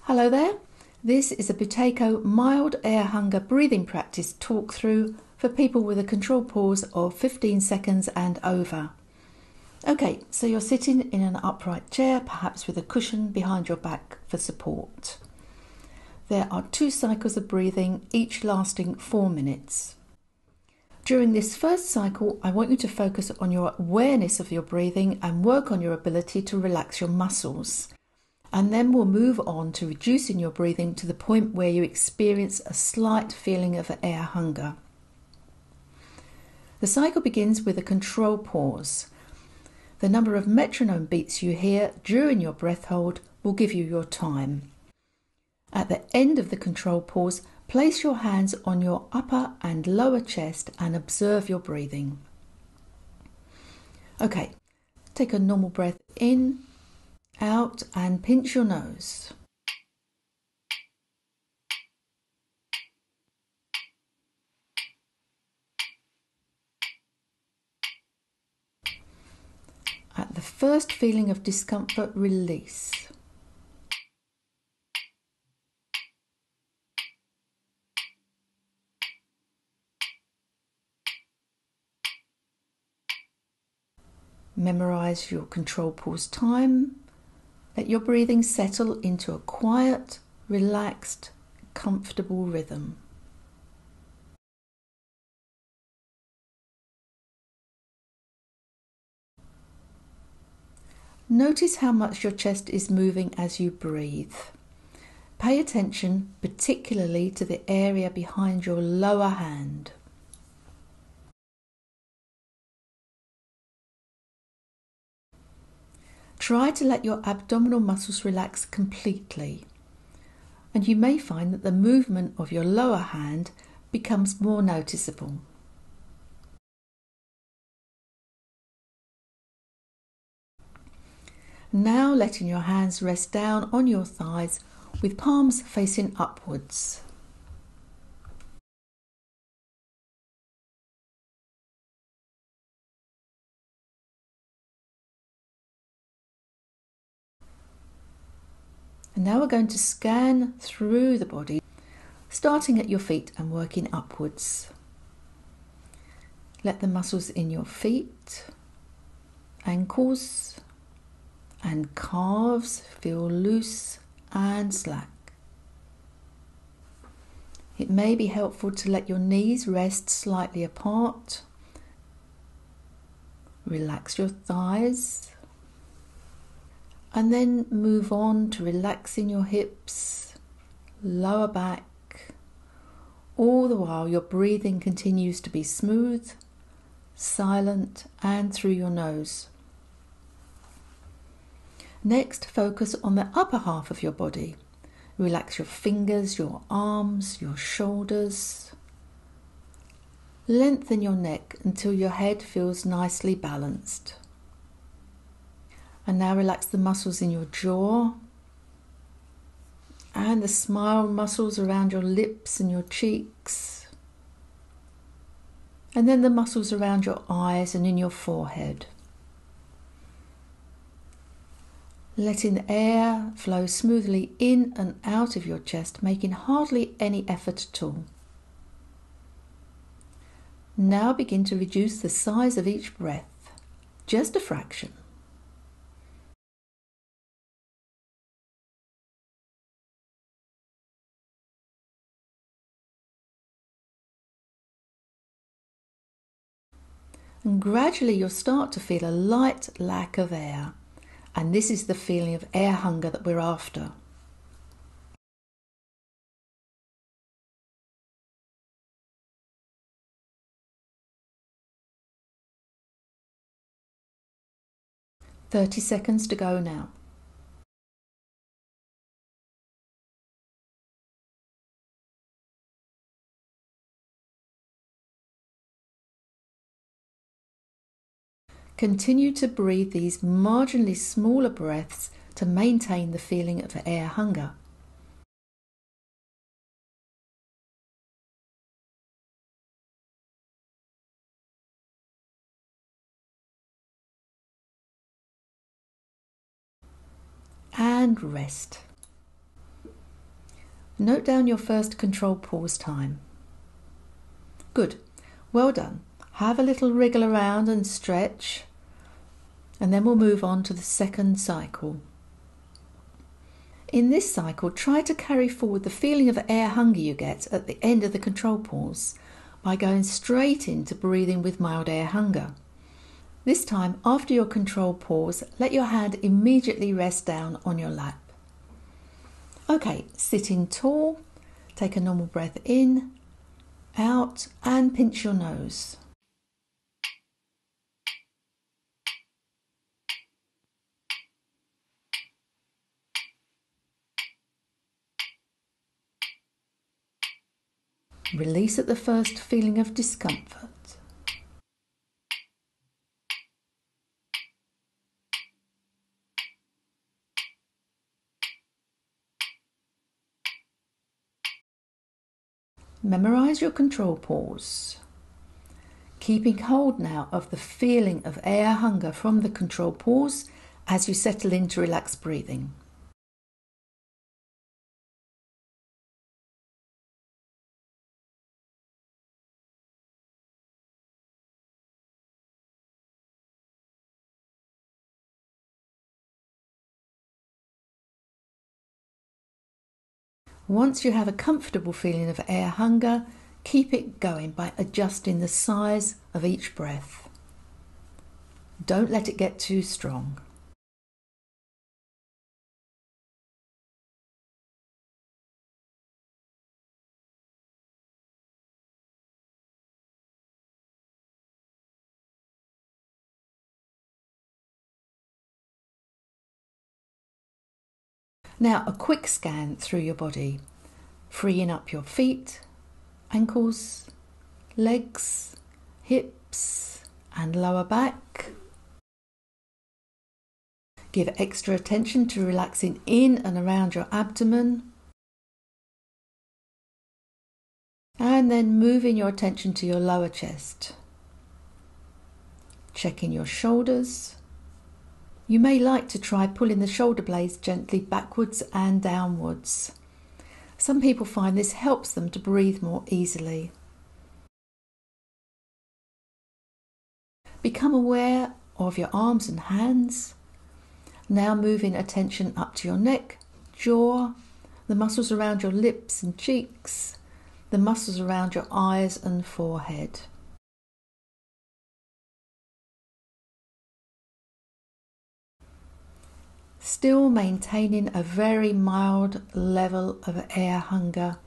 Hello there, this is a Buteyko mild air hunger breathing practice talk through for people with a control pause of 15 seconds and over. Okay, so you're sitting in an upright chair, perhaps with a cushion behind your back for support. There are 2 cycles of breathing, each lasting 4 minutes. During this first cycle, I want you to focus on your awareness of your breathing and work on your ability to relax your muscles. And then we'll move on to reducing your breathing to the point where you experience a slight feeling of air hunger. The cycle begins with a control pause. The number of metronome beats you hear during your breath hold will give you your time. At the end of the control pause, place your hands on your upper and lower chest and observe your breathing. Okay, take a normal breath in, out, and pinch your nose. At the first feeling of discomfort, release. Memorize your control pause time. Let your breathing settle into a quiet, relaxed, comfortable rhythm. Notice how much your chest is moving as you breathe. Pay attention particularly to the area behind your lower hand. Try to let your abdominal muscles relax completely, and you may find that the movement of your lower hand becomes more noticeable. Now letting your hands rest down on your thighs with palms facing upwards. And now we're going to scan through the body, starting at your feet and working upwards. Let the muscles in your feet, ankles, and calves feel loose and slack. It may be helpful to let your knees rest slightly apart. Relax your thighs. And then move on to relaxing your hips, lower back. All the while your breathing continues to be smooth, silent, and through your nose. Next, focus on the upper half of your body. Relax your fingers, your arms, your shoulders. Lengthen your neck until your head feels nicely balanced. And now relax the muscles in your jaw and the smile muscles around your lips and your cheeks. And then the muscles around your eyes and in your forehead. Letting the air flow smoothly in and out of your chest, making hardly any effort at all. Now begin to reduce the size of each breath, just a fraction. And gradually you'll start to feel a light lack of air. And this is the feeling of air hunger that we're after. "30 seconds to go now." Continue to breathe these marginally smaller breaths to maintain the feeling of air hunger. And rest. Note down your first control pause time. Good. Well done. Have a little wriggle around and stretch, and then we'll move on to the second cycle. In this cycle, try to carry forward the feeling of air hunger you get at the end of the control pause by going straight into breathing with mild air hunger. This time, after your control pause, let your hand immediately rest down on your lap. Okay, sitting tall, take a normal breath in, out, and pinch your nose. Release at the first feeling of discomfort. Memorize your control pause, keeping hold now of the feeling of air hunger from the control pause as you settle into relaxed breathing. Once you have a comfortable feeling of air hunger, keep it going by adjusting the size of each breath. Don't let it get too strong. Now a quick scan through your body, freeing up your feet, ankles, legs, hips and lower back. Give extra attention to relaxing in and around your abdomen. And then moving your attention to your lower chest. Checking your shoulders. You may like to try pulling the shoulder blades gently backwards and downwards. Some people find this helps them to breathe more easily. Become aware of your arms and hands. Now moving attention up to your neck, jaw, the muscles around your lips and cheeks, the muscles around your eyes and forehead. Still maintaining a very mild level of air hunger.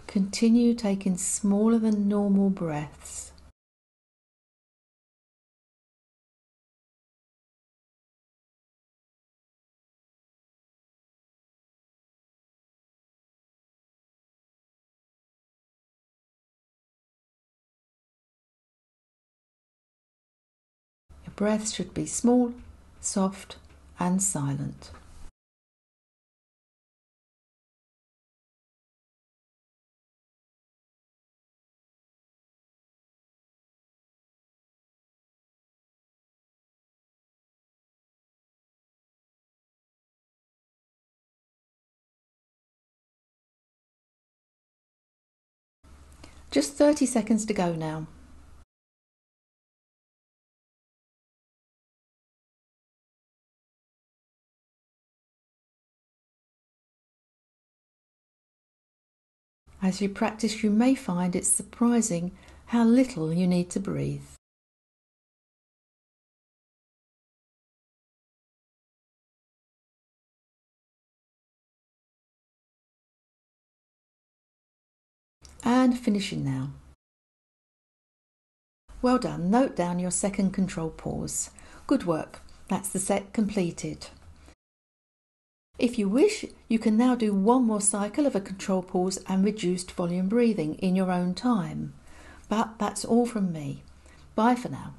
Continue taking smaller than normal breaths. Your breaths should be small, soft and silent. Just 30 seconds to go now. As you practice, you may find it's surprising how little you need to breathe. And finishing now. Well done. Note down your second control pause. Good work. That's the set completed. If you wish, you can now do one more cycle of a control pause and reduced volume breathing in your own time. But that's all from me. Bye for now.